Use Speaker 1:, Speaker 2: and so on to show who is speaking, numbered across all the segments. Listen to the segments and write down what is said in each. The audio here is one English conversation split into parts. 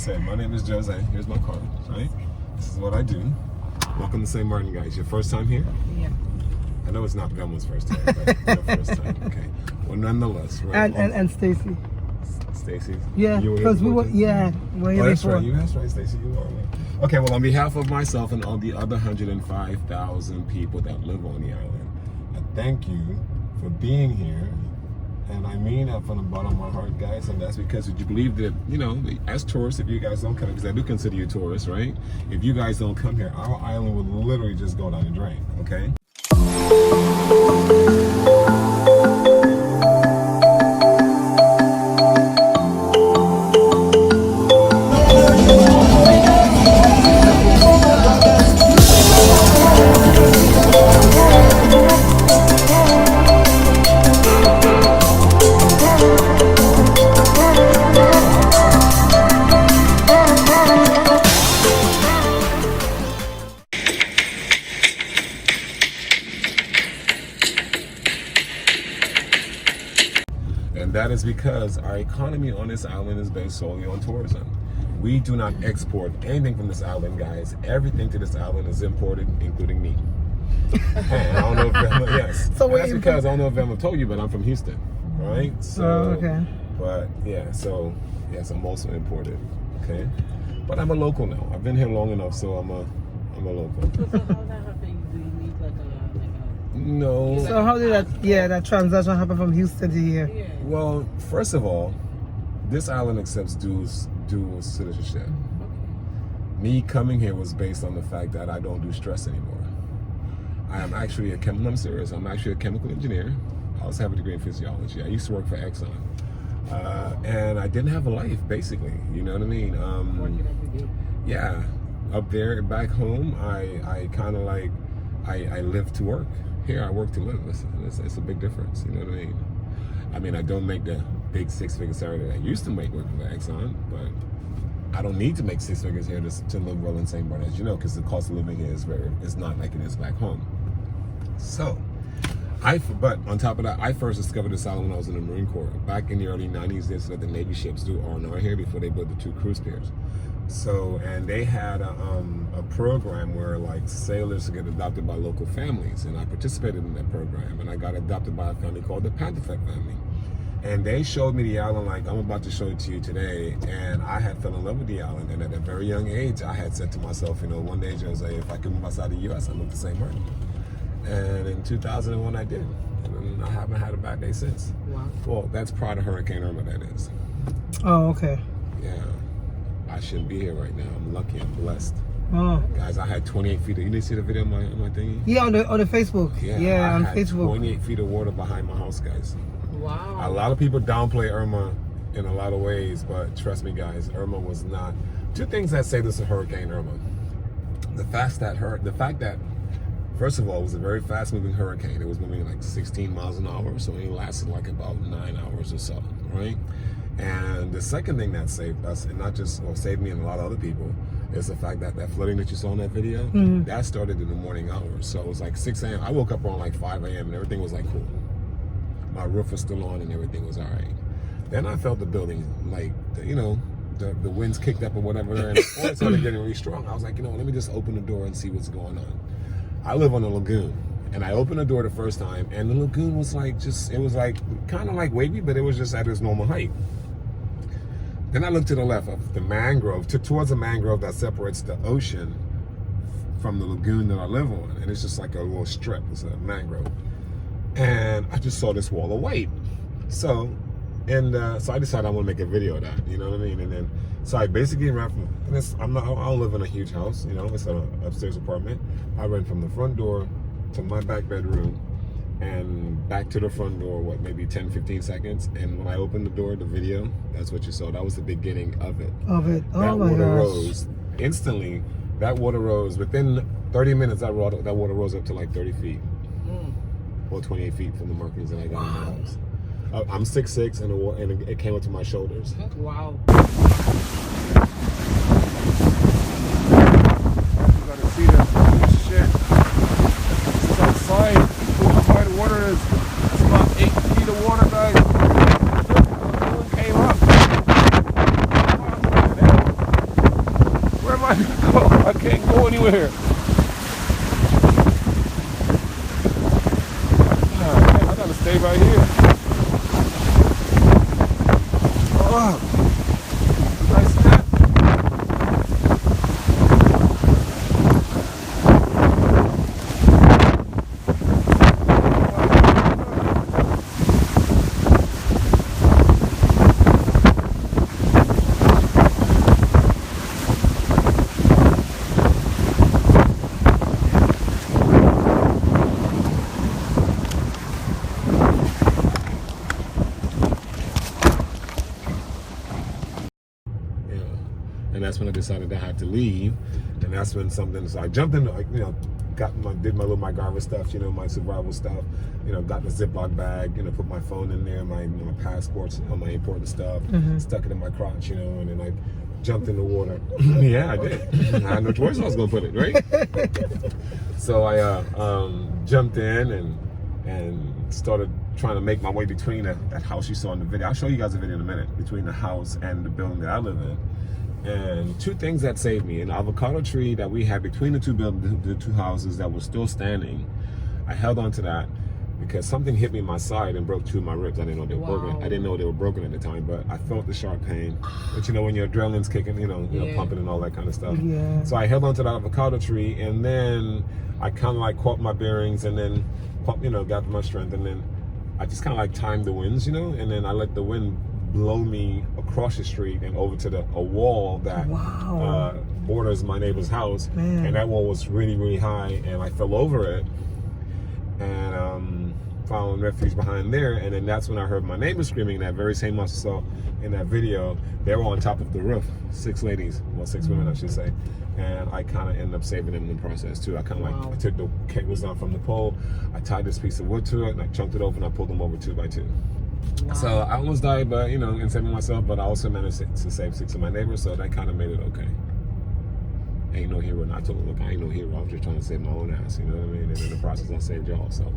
Speaker 1: My name is Jose. Here's my card, right? This is what I do. Welcome to St. Martin, guys. Your first time here?
Speaker 2: Yeah.
Speaker 1: I know it's not Velma's first time, but your first time. Okay. Well, nonetheless, right?
Speaker 3: And Stacy.
Speaker 1: Stacy?
Speaker 3: Yeah, because we're here
Speaker 1: that's
Speaker 3: before.
Speaker 1: right. That's right, Stacy. You are right. Okay, well, on behalf of myself and all the other 105,000 people that live on the island, I thank you for being here. And I mean that from the bottom of my heart, guys. And that's because you believe that, you know, as tourists, if you guys don't come, because I do consider you tourists, right? If you guys don't come here, our island will literally just go down the drain, okay? And that is because our economy on this island is based solely on tourism. We do not export anything from this island, guys. Everything to this island is imported, including me. And I don't know if Velma, yes. So that's because I don't know if Velma told you, but I'm from Houston, right? So,
Speaker 3: okay.
Speaker 1: But yeah, so yes, I'm also imported, okay? But I'm a local now. I've been here long enough, so I'm a local.
Speaker 2: So how that happened? Do you need like a
Speaker 1: No.
Speaker 3: So how did that transaction happen from Houston to here?
Speaker 2: Yeah.
Speaker 1: Well, first of all, this island accepts dual citizenship.
Speaker 2: Okay.
Speaker 1: Me coming here was based on the fact that I don't do stress anymore. I am actually I'm serious. I'm actually a chemical engineer. I also have a degree in physiology. I used to work for Exxon. And I didn't have a life, basically. You know what I mean?
Speaker 2: Working every day.
Speaker 1: Yeah. Up there, back home, I kind of like, I live to work. Here, I work to live. It's a big difference. You know what I mean? I don't make the big six-figure salary that I used to make working for Exxon, but I don't need to make six figures here to live well in St. Martin, as you know, because the cost of living here is not like it is back home. So, but on top of that, I first discovered this island when I was in the Marine Corps. Back in the early 90s, they said the Navy ships do R&R here before they built the 2 cruise piers. So, and they had a program where like sailors get adopted by local families, and I participated in that program, and I got adopted by a family called the Pantafet family. And they showed me the island like I'm about to show it to you today, and I had fell in love with the island. And at a very young age, I had said to myself, you know, one day, Jose, if I could move outside the U.S., I'd move to St. Martin. And in 2001, I did. And I haven't had a bad day since.
Speaker 2: Wow.
Speaker 1: Well, that's prior to Hurricane Irma, that is.
Speaker 3: Oh, okay.
Speaker 1: Yeah. I shouldn't be here right now. I'm lucky. I'm blessed.
Speaker 3: Oh.
Speaker 1: Guys, I had 28 feet. You didn't see the video on my thingy?
Speaker 3: Yeah, on the Facebook. Yeah, on Facebook.
Speaker 1: 28 feet of water behind my house, guys.
Speaker 2: Wow.
Speaker 1: A lot of people downplay Irma in a lot of ways, but trust me, guys, Irma was not. 2 things that say this is Hurricane Irma. The fact that, first of all, it was a very fast-moving hurricane. It was moving like 16 miles an hour, so it lasted like about 9 hours or so, right? And the second thing that saved us, and not just, or saved me and a lot of other people, is the fact that that flooding that you saw in that video, that started in the morning hours. So it was like 6 a.m. I woke up around like 5 a.m. and everything was like cool. My roof was still on and everything was all right. Then I felt the building, like, the winds kicked up or whatever, and it started getting really strong. I was like, let me just open the door and see what's going on. I live on a lagoon, and I opened the door the first time, and the lagoon was like, it was like kind of like wavy, but it was just at its normal height. Then I looked to the left of the mangrove, towards the mangrove that separates the ocean from the lagoon that I live on, and it's just like a little strip. It's a mangrove. And I just saw this wall of white. So I decided I want to make a video of that, you know what I mean? And then, so I basically ran from, I don't live in a huge house, it's an upstairs apartment. I ran from the front door to my back bedroom and back to the front door, maybe 10, 15 seconds. And when I opened the door, the video, that's what you saw. That was the beginning of it.
Speaker 3: Oh my
Speaker 1: gosh. That water rose.
Speaker 4: instantly, that water rose within 30 minutes. That water rose up to like 30 feet, or 28 feet from the markings that I got in my house. I'm 6'6", and it came up to my shoulders.
Speaker 2: Wow.
Speaker 4: You gotta see this shit. This is outside. Look how high the water is. It's about 8 feet of water, guys. The moon came up.
Speaker 1: am I gonna go? I can't go anywhere. I gotta stay right here. Oh, nice snap. And that's when I decided I had to leave, and that's when something. So I jumped in, like, you know, did my little MacGyver stuff, you know, my survival stuff, you know, got the Ziploc bag, you know, put my phone in there, my passports, all my important stuff, stuck it in my crotch, you know, and then I jumped in the water. Yeah, I did. I had no choice. I was gonna put it right. So I jumped in and started trying to make my way between that house you saw in the video. I'll show you guys a video in a minute, between the house and the building that I live in. And two things that saved me: an avocado tree that we had between the two buildings, the two houses that was still standing. I held on to that because something hit me in my side and broke two of my ribs. I didn't know they were broken. I didn't know they were broken at the time, but I felt the sharp pain. But you know, when your adrenaline's kicking, you know, pumping and all that kind of stuff.
Speaker 3: Yeah.
Speaker 1: So I held on to that avocado tree, and then I kind of like caught my bearings, and then, you know, got my strength, and then I just kind of like timed the winds, you know, and then I let the wind blow me across the street and over to a wall that borders my neighbor's house.
Speaker 3: Man.
Speaker 1: And that wall was really, really high, and I fell over it and found refuge behind there. And then that's when I heard my neighbor screaming. That very same house I saw in that video, they were on top of the roof, 6 ladies, well, 6 women I should say, and I kind of ended up saving them in the process too. I kind of like, I took the cables down from the pole, I tied this piece of wood to it, and I chunked it over, and I pulled them over 2 by 2. Wow. So I almost died, but, you know, in saving myself, but I also managed to save 6 of my neighbors, so that kind of made it okay. Ain't no hero. And I told him, look, I ain't no hero. I'm just trying to save my own ass, you know what I mean? And in the process, I saved y'all, so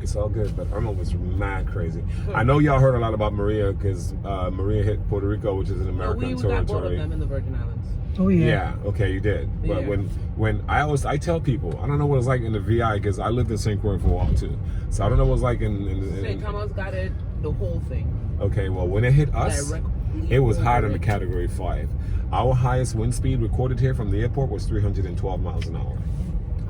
Speaker 1: it's all good. But Irma was mad crazy. I know y'all heard a lot about Maria, because Maria hit Puerto Rico, which is an American territory.
Speaker 2: We got both of them in the Virgin Islands.
Speaker 3: Oh yeah.
Speaker 1: Yeah. Okay, you did. But when I tell people, I don't know what it's like in the VI, because I lived in St. Croix for a while too. So I don't know what it's like in
Speaker 2: St. Thomas got it, the whole thing.
Speaker 1: Okay, well, when it hit us, it was higher than the Category 5. Our highest wind speed recorded here from the airport was 312 miles an hour.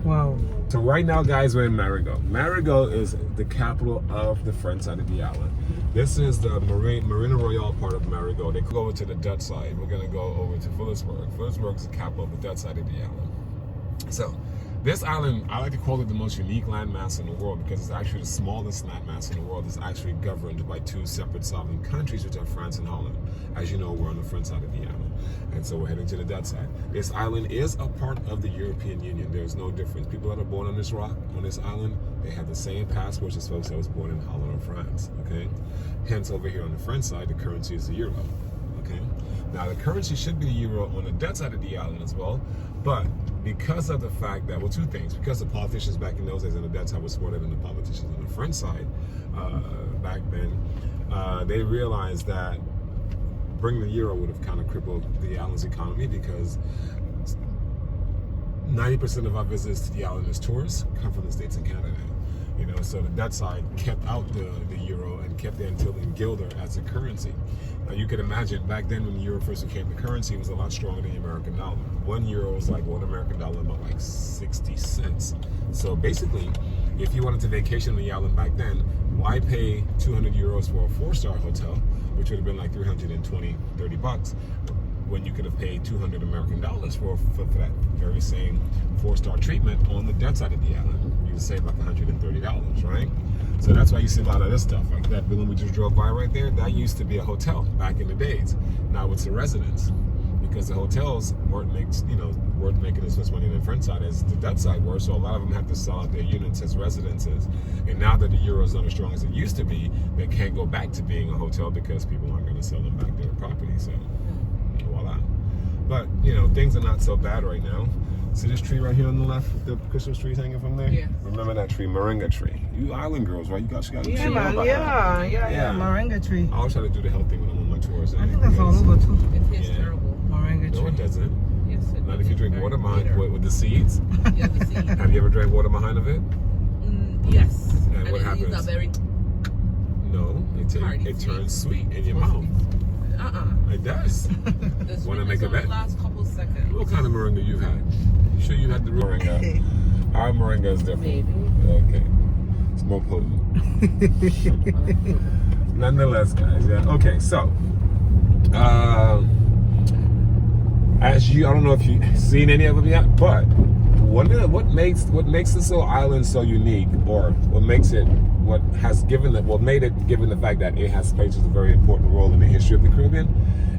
Speaker 3: Wow.
Speaker 1: So right now, guys, we're in Marigot. Marigot is the capital of the French side of the island. This is the Marina Royale part of Marigot. They go over to the Dutch side. We're going to go over to Philipsburg. Philipsburg is the capital of the Dutch side of the island. So this island, I like to call it the most unique landmass in the world, because it's actually the smallest landmass in the world. It's actually governed by 2 separate sovereign countries, which are France and Holland. As you know, we're on the French side of the island, and so we're heading to the Dutch side. This island is a part of the European Union. There's no difference. People that are born on this rock, on this island, they have the same passports as folks that was born in Holland or France, okay? Hence, over here on the French side, the currency is the euro, okay? Now, the currency should be the euro on the Dutch side of the island as well, but because of the fact that, well, 2 things. Because the politicians back in those days on the Dutch side were smarter than the politicians on the French side back then, they realized that bringing the euro would have kind of crippled the island's economy, because 90% of our visitors to the island as tourists come from the States and Canada. You know, so the Dutch side kept out the euro and kept the Antillean guilder as a currency. Now you can imagine back then when the euro first became the currency, it was a lot stronger than the American dollar. 1 euro was like $1 American dollar, about like 60 cents. So basically, if you wanted to vacation on the island back then, why pay 200 euros for a 4-star hotel, which would have been like 320, 30 bucks, when you could have paid 200 American dollars for that very same 4-star treatment on the Dutch side of the island. You would save like $130, right? So that's why you see a lot of this stuff. Like that building we just drove by right there, that used to be a hotel back in the days. Now it's a residence, because the hotels weren't making as much money on the French side as the Dutch side were. So a lot of them had to sell out their units as residences. And now that the euro is not as strong as it used to be, they can't go back to being a hotel, because people aren't going to sell them back their property. So voila. But, you know, things are not so bad right now. See this tree right here on the left, the Christmas tree hanging from there?
Speaker 2: Yeah.
Speaker 1: Remember that tree, moringa tree. You island girls, right? You got
Speaker 3: Yeah, moringa tree.
Speaker 1: I always try to do the health thing when I'm on my tours.
Speaker 3: I think that's all over too.
Speaker 2: It tastes terrible.
Speaker 3: Moringa
Speaker 1: No,
Speaker 3: tree.
Speaker 1: it doesn't.
Speaker 2: Yes, it.
Speaker 1: Not if you drink water behind
Speaker 2: bitter.
Speaker 1: with the seeds.
Speaker 2: Yeah, the seed.
Speaker 1: Have you ever drank water behind of it?
Speaker 2: Yes.
Speaker 1: And what
Speaker 2: the
Speaker 1: happens?
Speaker 2: seeds are very
Speaker 1: No,
Speaker 2: Hard,
Speaker 1: it
Speaker 2: sweet.
Speaker 1: turns sweet in your mouth. It does.
Speaker 2: The
Speaker 1: Want to make a
Speaker 2: sweetness only
Speaker 1: bet?
Speaker 2: lasts a couple seconds.
Speaker 1: What kind of moringa you had? You sure you had the real moringa? Our moringa is different.
Speaker 2: Maybe.
Speaker 1: Okay. It's more potent. Nonetheless, guys, yeah. Okay, so as you, I don't know if you've seen any of them yet, but what makes this little island so unique, or what makes it, what made it, given the fact that it has played a very important role in the history of the Caribbean,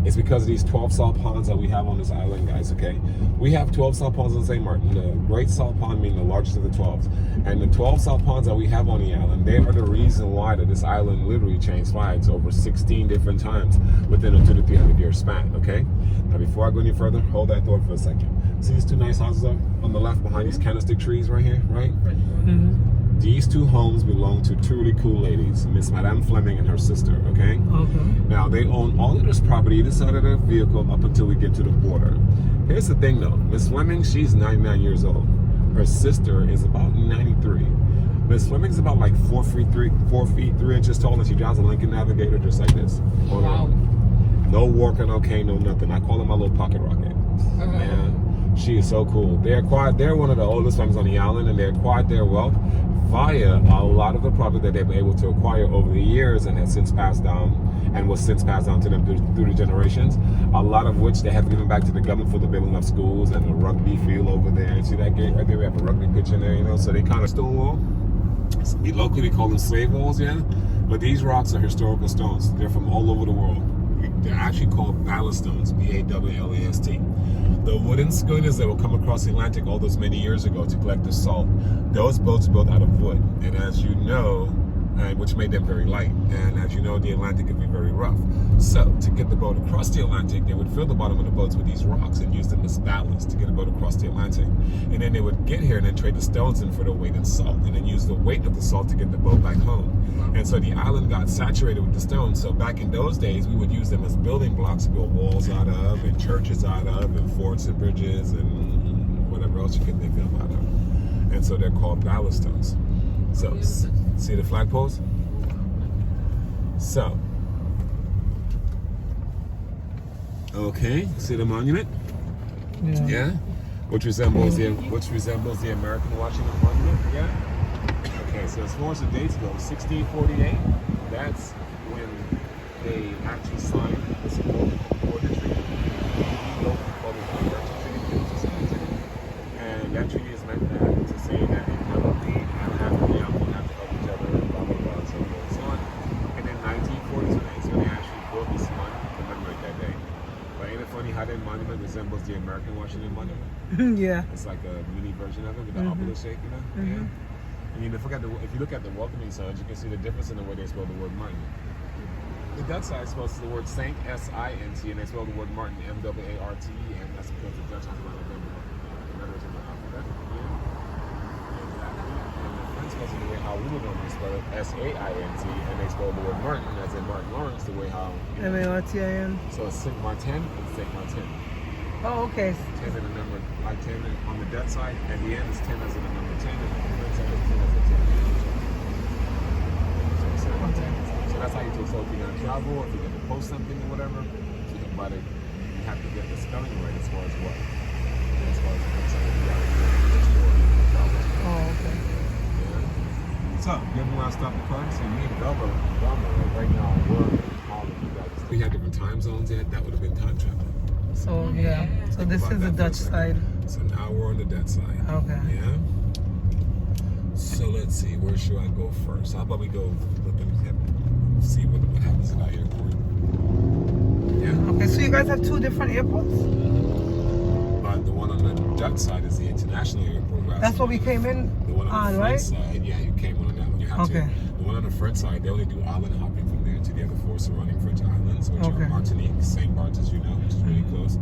Speaker 1: is because of these 12 salt ponds that we have on this island, guys, okay? We have 12 salt ponds on St. Maarten. The Great Salt Pond being the largest of the 12. And the 12 salt ponds that we have on the island, they are the reason why that this island literally changed flags over 16 different times within a 200 to 300 year span, okay? Now, before I go any further, hold that thought for a second. See these two nice houses are on the left behind these candlestick trees right here, right? These two homes belong to two really cool ladies, Miss Madame Fleming and her sister, okay? Now, they own all of this property, this side of their vehicle, up until we get to the border. Here's the thing, though. Miss Fleming, she's 99 years old. Her sister is about 93. Miss Fleming's about like 4 feet 3 inches tall, and she drives a Lincoln Navigator just like this.
Speaker 2: Wow.
Speaker 1: No walker, no cane, no nothing. I call her my little pocket rocket. Man, she is so cool. They're one of the oldest families on the island, and they acquired their wealth via a lot of the property that they've been able to acquire over the years, and has since passed down, and was since passed down to them through the generations. A lot of which they have given back to the government for the building of schools and the rugby field over there. See that gate right there? We have a rugby pitch in there, you know. So they kind of Stonewall. Locally, we call them slave walls, yeah. But these rocks are historical stones. They're from all over the world. They're actually called ballast stones, Ballast. The wooden schooners that will come across the Atlantic all those many years ago to collect the salt, those boats were built out of wood. And as you know, which made them very light. And as you know, the Atlantic can be very rough. So to get the boat across the Atlantic, they would fill the bottom of the boats with these rocks and use them as ballast to get a boat across the Atlantic. And then they would get here and then trade the stones in for the weight in salt, and then use the weight of the salt to get the boat back home. And so the island got saturated with the stones. So back in those days, we would use them as building blocks to build walls out of, and churches out of, and forts and bridges, and whatever else you can think of out of. And so they're called ballast stones. So, see the flagpoles? So, okay, see the monument? Yeah. Which resembles the American Washington Monument? Yeah. Okay, so as far as the dates go, 1648, that's when they actually signed the support for the treaty. And that treaty is meant to say that they never leave, and have to help each other, blah, blah, blah, so on. And in 1942, so they actually built this monument to commemorate that day. But ain't it funny how that monument resembles the American Washington Monument?
Speaker 3: Yeah.
Speaker 1: It's like a mini version of it with the obelisk shape, you know? Yeah. And if you look at the welcoming signs, you can see the difference in the way they spell the word Martin. The Dutch side spells the word Saint, S-I-N-T, and they spell the word Martin, M-W-A-R-T, and that's because the Dutch has a lot of them letters in the alphabet. Yeah. Exactly. And the French spells it the way how we would normally spell it, S-A-I-N-T, and they spell the word Martin, as in Martin Lawrence, the way how...
Speaker 3: M-A-R-T-I-N.
Speaker 1: So it's Saint Martin and Saint Martin.
Speaker 3: Oh, okay.
Speaker 1: 10 and the number, like 10 on the Dutch side, and the end is 10 as in the number 10, and the French side is 10 as in 10. So that's how you take so if you're going to travel, or if you're going to post something or whatever, you have to get the spelling right as far as what? As far as the website of the travel.
Speaker 3: Oh, okay.
Speaker 1: Yeah. So, give me where I stop the car. So me and Belma right now, we're all of you guys. If we had different time zones yet, that would have been time travel.
Speaker 3: So, yeah. So this is the Dutch side.
Speaker 1: So now we're on the Dutch side.
Speaker 3: Okay.
Speaker 1: Yeah. So let's see, where should I go first? How about we go look and see what happens at our airport? Yeah.
Speaker 3: Okay, so you guys have two different airports?
Speaker 1: The one on the Dutch side is the international airport.
Speaker 3: That's what we came in
Speaker 1: the one on the French side, yeah, you came on that one. You have to. The one on the French side, they only do island hopping from there to the other four surrounding French islands, which are Martinique, St. Bart's, as you know, which is really close,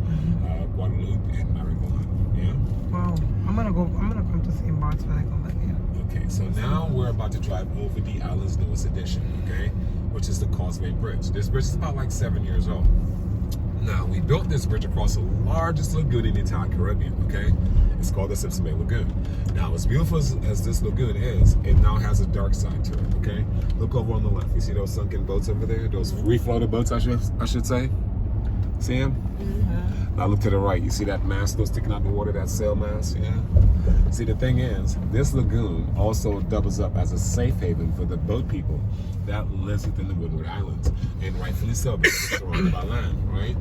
Speaker 1: Guadeloupe, and Marigold. Yeah.
Speaker 3: Wow. I'm gonna come to St. Bart's when I come back here.
Speaker 1: Okay, so now we're about to drive over the island's newest addition, okay, which is the Causeway Bridge. This bridge is about like 7 years old. Now, we built this bridge across the largest lagoon in the entire Caribbean, okay? It's called the Simpson Bay Lagoon. Now, as beautiful as this lagoon is, it now has a dark side to it, okay? Look over on the left. You see those sunken boats over there? Those refloated boats, I should say? See them? Now look to the right. You see that mast still sticking out the water, that sail mast? Yeah? See, the thing is, this lagoon also doubles up as a safe haven for the boat people that lives within the Woodward Islands. And rightfully so, because it's surrounded by land, right?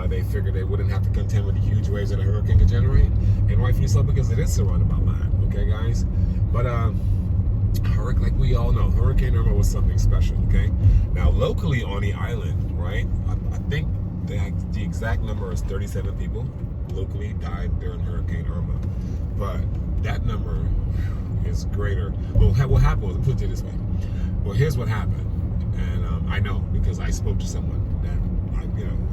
Speaker 1: They figured they wouldn't have to contend with the huge waves that a hurricane could generate. And rightfully so, because it is surrounded by land, okay, guys? But, like we all know, Hurricane Irma was something special, okay? Now, locally on the island, right, I think the exact number is 37 people locally died during Hurricane Irma. But that number is greater. Well, what happened was, let me put it this way. Well, here's what happened. And I know because I spoke to someone that,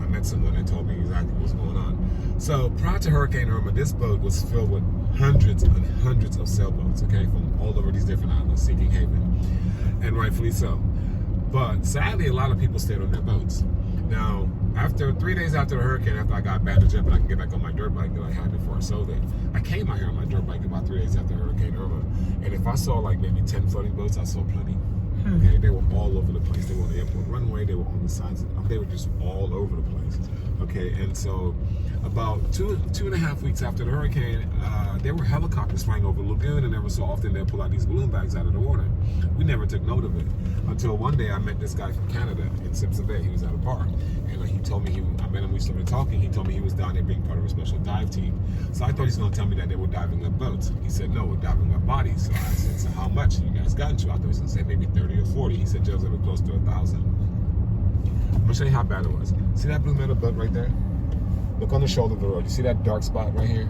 Speaker 1: I met someone that told me exactly what's going on. So prior to Hurricane Irma, this boat was filled with hundreds and hundreds of sailboats, okay, from all over these different islands seeking haven. And rightfully so. But sadly, a lot of people stayed on their boats. Now, after 3 days after the hurricane, after I got bandaged up and I can get back on my dirt bike that I had before I sold it, I came out here on my dirt bike about 3 days after Hurricane Irma. And if I saw like maybe 10 floating boats, I saw plenty. Okay, they were all over the place. They were on the airport runway. They were on the sides. They were just all over the place. Okay, and so about two and a half weeks after the hurricane, there were helicopters flying over the lagoon, and every so often they'd pull out these balloon bags out of the water. We never took note of it until one day I met this guy from Canada in Simpson Bay. He was at a bar, and he told me I met him. We started talking. He told me he was down there being part of a special dive team. So I thought he was going to tell me that they were diving up boats. He said, "No, we're diving up bodies." So I said, "So how much you guys got into?" I thought he was going to say maybe 30 or 40. He said, "Joe's ever close to 1,000." I'm gonna show you how bad it was. See that blue metal boat right there? Look on the shoulder of the road. You see that dark spot right here?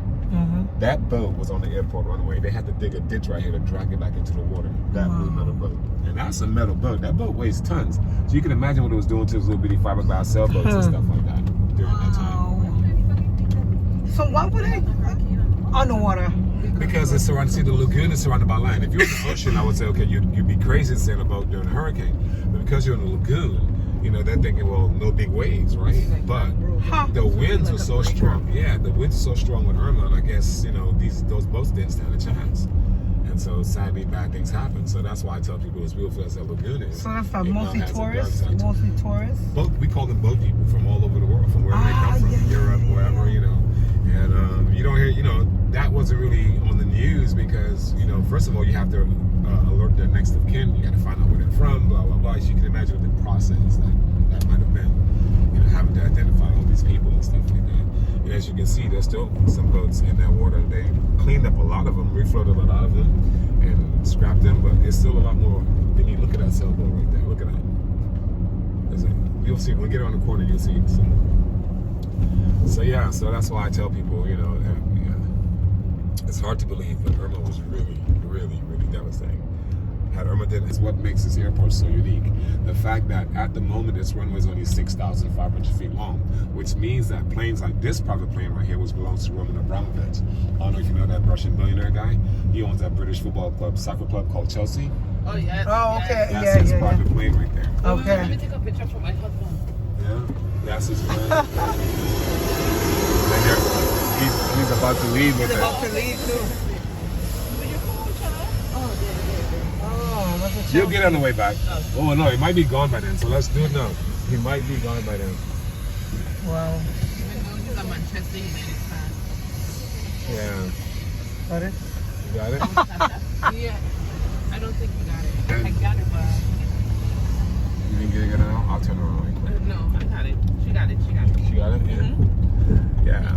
Speaker 1: That boat was on the airport runway. They had to dig a ditch right here to drag it back into the water. That blue metal boat. And that's a metal boat. That boat weighs tons. So you can imagine what it was doing to those little bitty fiberglass sailboats and stuff like that during that time.
Speaker 3: So why would I underwater?
Speaker 1: Because it's surrounded. See, the lagoon is surrounded by land. If you're in the ocean, I would say, okay, you'd be crazy to sail a boat during a hurricane. But because you're in the lagoon, they're thinking, well, no big waves, right? But the winds were so strong. Yeah, the winds were so strong with Irma, and I guess, those boats didn't stand a chance. And so sadly, bad things happen. So that's why I tell people as beautiful as that lagoon is.
Speaker 3: So that's mostly tourists? Mostly tourists?
Speaker 1: We call them boat people from all over the world, from wherever they come from, Europe, wherever, And you don't hear, that wasn't really on the news because, first of all, you have to alert their next of kin. You got to find out where they're from, blah, blah, blah. So you can imagine the process that might have been, having to identify all these people and stuff like that. And as you can see, there's still some boats in that water. They cleaned up a lot of them, refloated a lot of them, and scrapped them, but it's still a lot more beneath. Look at that sailboat right there. Look at that. You'll see, when we get around the corner, you'll see some. So yeah, so that's why I tell people, it's hard to believe, but Irma was really, really, really devastating. Had Irma did, it's what makes this airport so unique. The fact that at the moment this runway is only 6,500 feet long, which means that planes like this private plane right here, which belongs to Roman Abramovich. I don't know if you know that Russian billionaire guy. He owns that British soccer club called Chelsea.
Speaker 2: Oh, yes.
Speaker 3: Oh, okay.
Speaker 1: That's his private plane right there.
Speaker 3: Okay.
Speaker 2: Let me take a picture for my husband.
Speaker 1: Yeah, that's his plane. He's about to leave with it.
Speaker 3: He's about to leave too.
Speaker 1: You'll get on the way back. Oh no, he might be gone by then, so let's do it now. He might be gone by then.
Speaker 3: Wow.
Speaker 2: He's on Manchester United fan.
Speaker 1: Yeah.
Speaker 3: Got it?
Speaker 1: You got it?
Speaker 2: Yeah. I don't think you got it. I got it, but...
Speaker 1: You didn't get it now? I'll turn around right quick.
Speaker 2: No, I got it. She got it.
Speaker 1: She got it? Yeah. Yeah.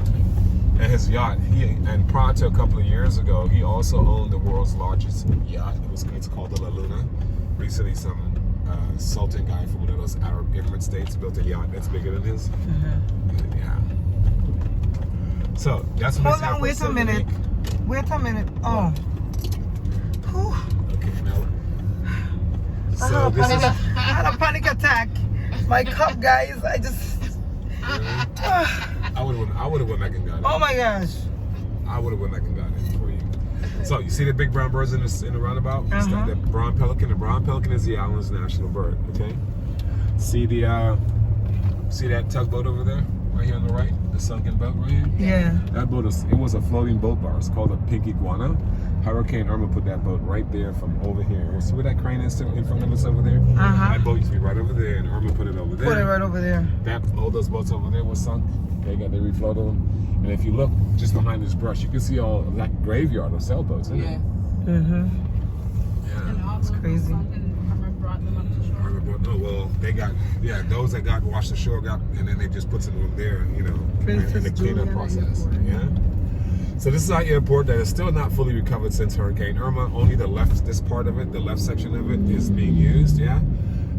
Speaker 1: And his yacht, and prior to a couple of years ago, he also owned the world's largest yacht. It's called the La Luna. Recently, some Sultan guy from one of those Arab Emirate states built a yacht that's bigger than his. Yeah. So that's what.
Speaker 3: Hold on, wait a minute. Wait a minute. Oh. Whew.
Speaker 1: Okay, now.
Speaker 3: I had a panic attack. My cup, guys. I just.
Speaker 1: I would have went back and got it.
Speaker 3: Oh my gosh.
Speaker 1: I would have went back and got it for you. So you see the big brown birds in the roundabout? The brown pelican. The brown pelican is the island's national bird. Okay. See that tugboat over there, right here on the right, the sunken boat right here.
Speaker 3: Yeah.
Speaker 1: That boat it was a floating boat bar. It's called a Pink Iguana. Hurricane Irma put that boat right there from over here. See where that crane is in front of us over there? That boat used to be right over there, and Irma put it over there.
Speaker 3: Put it right over there.
Speaker 1: All those boats over there were sunk. They refloated them. And if you look just behind this brush, you can see all like a graveyard of sailboats, isn't it? Yeah.
Speaker 2: And all
Speaker 3: It's
Speaker 2: those
Speaker 3: crazy.
Speaker 2: Irma brought them up to shore.
Speaker 1: They got, those that got washed ashore and then they just put some of them there, you know, in the cleanup process. Yeah. So this is our airport that is still not fully recovered since Hurricane Irma. Only this part of it, the left section of it, is being used. Yeah.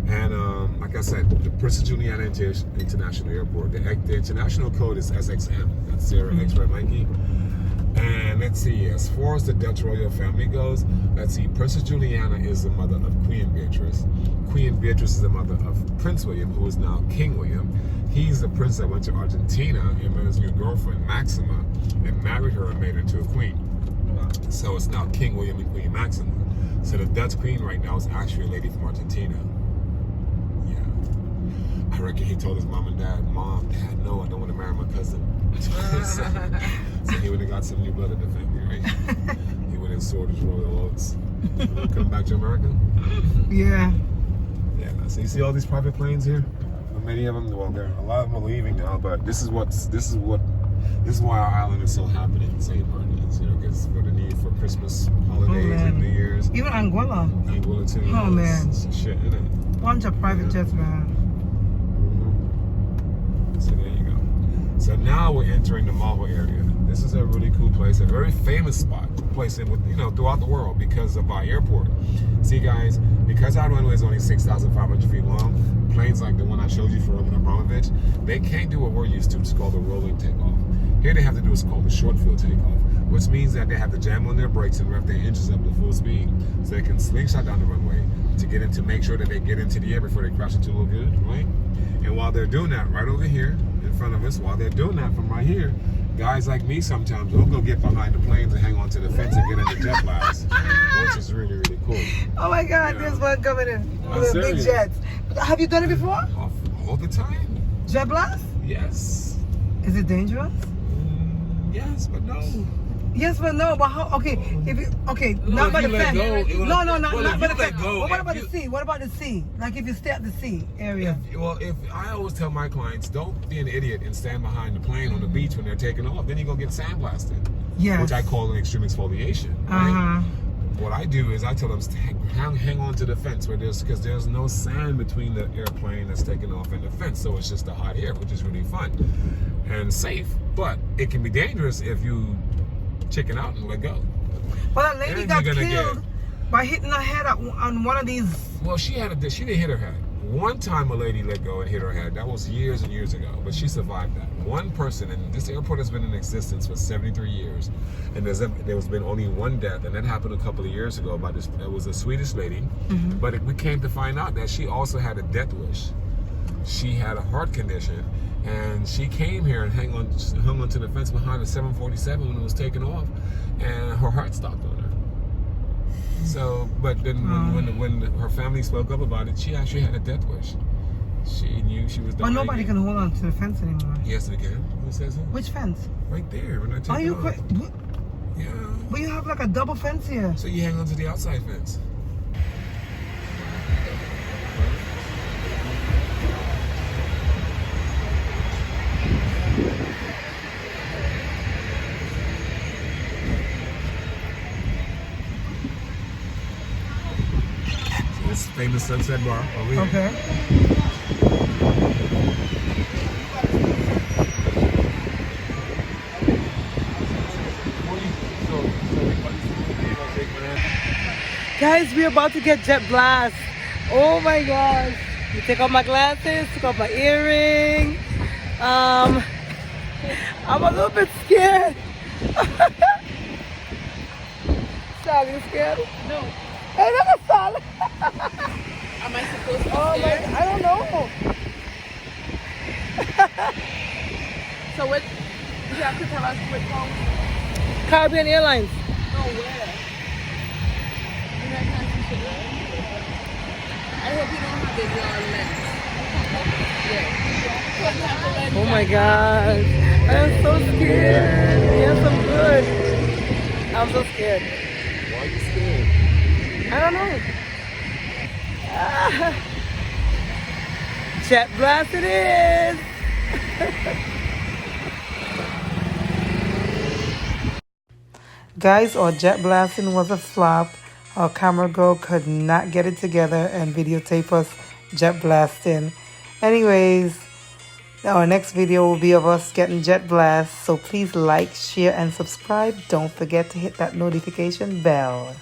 Speaker 1: And like I said, the Princess Juliana International Airport, the international code is SXM. That's 0 X-ray Mikey. And let's see, as far as the Dutch royal family goes, let's see, Princess Juliana is the mother of Queen Beatrice. Queen Beatrice is the mother of Prince William, who is now King William. He's the prince that went to Argentina and met his new girlfriend, Maxima, and married her and made her into a queen. So it's now King William and Queen Maxima. So the Dutch queen right now is actually a lady from Argentina. Yeah. I reckon he told his mom and dad, Mom, Dad, no, I don't want to marry my cousin. So he would have got some new blood in the family, right? He would have sorted his royal oaths. Come back to America?
Speaker 3: Yeah.
Speaker 1: Yeah, so you see all these private planes here? Many of them, well, a lot of them are leaving now, but this is why our island is so happening in St. Martin's, you know, because for the need for Christmas holidays and New Year's.
Speaker 3: Even Anguilla.
Speaker 1: Anguilla too.
Speaker 3: Oh, man.
Speaker 1: It's shit, isn't it?
Speaker 3: Bunch of private jets, man.
Speaker 1: So there you go. So now we're entering the Maho area. This is a really cool place, a very famous place throughout the world because of our airport. See, guys, because our runway is only 6,500 feet long, planes like the one I showed you for Roman Abramovich, they can't do what we're used to. It's called a rolling takeoff. Here they have to do what's called a short field takeoff, which means that they have to jam on their brakes and rev their engines up to full speed so they can slingshot down the runway to make sure that they get into the air before they crash into a lagoon, right? And while they're doing that right over here in front of us, while they're doing that from right here, guys like me sometimes will go get behind the planes and hang on to the fence and get into jet blast, which is really, really cool.
Speaker 3: Oh my God, there's one coming in with big jets. Have you done it before?
Speaker 1: All the time.
Speaker 3: Jet blast?
Speaker 1: Yes.
Speaker 3: Is it dangerous?
Speaker 1: Yes, but no.
Speaker 3: Yes, but no. But how? Okay, not by the fence. No, not by the fence. What about the sea? What about the sea? Like if you stay at the sea area.
Speaker 1: If I always tell my clients, don't be an idiot and stand behind the plane on the beach when they're taking off. Then you're gonna get sandblasted.
Speaker 3: Yes.
Speaker 1: Which I call an extreme exfoliation. Right? What I do is I tell them hang on to the fence because there's no sand between the airplane that's taking off and the fence, so it's just a hot air, which is really fun and safe. But it can be dangerous if you chicken out and let go.
Speaker 3: Well, a lady got killed by hitting her head on one of these.
Speaker 1: Well, she didn't hit her head. One time a lady let go and hit her head. That was years and years ago, but she survived that. One person, and this airport has been in existence for 73 years, and there's been only one death, and that happened a couple of years ago. It was a Swedish lady, but we came to find out that she also had a death wish. She had a heart condition, and she came here and hung onto the fence behind a 747 when it was taking off, and her heart stopped on her. So, but then when her family spoke up about it, she actually had a death wish. She knew she was dying.
Speaker 3: But nobody can hold on to the fence anymore.
Speaker 1: Yes, they can. Who says so?
Speaker 3: Which fence?
Speaker 1: Right there. When I take
Speaker 3: Are you
Speaker 1: off. Yeah.
Speaker 3: But you have like a double fence here.
Speaker 1: So you hang on to the outside fence. This famous Sunset Bar over here.
Speaker 3: Okay. Guys, we're about to get jet blast. Oh my gosh. You take off my glasses, took off my earring. I'm a little bit scared. Sal, you scared?
Speaker 2: No.
Speaker 3: Hey, look at Sal.
Speaker 2: Am I supposed to
Speaker 3: Oh
Speaker 2: stare?
Speaker 3: my, I don't know.
Speaker 2: So what? You have to tell us which home?
Speaker 3: Caribbean Airlines.
Speaker 2: No, where? You guys can't see shit, right? I hope you don't have the raw lens.
Speaker 3: Oh my God. I'm so scared. Yes, I'm good. I'm so scared.
Speaker 4: Why are you scared?
Speaker 3: I don't know. Ah. Jet blast it is. Guys, our jet blasting was a flop. Our camera girl could not get it together and videotape us jet blasting. Anyways, our next video will be of us getting jet blast. So please like, share, and subscribe. Don't forget to hit that notification bell.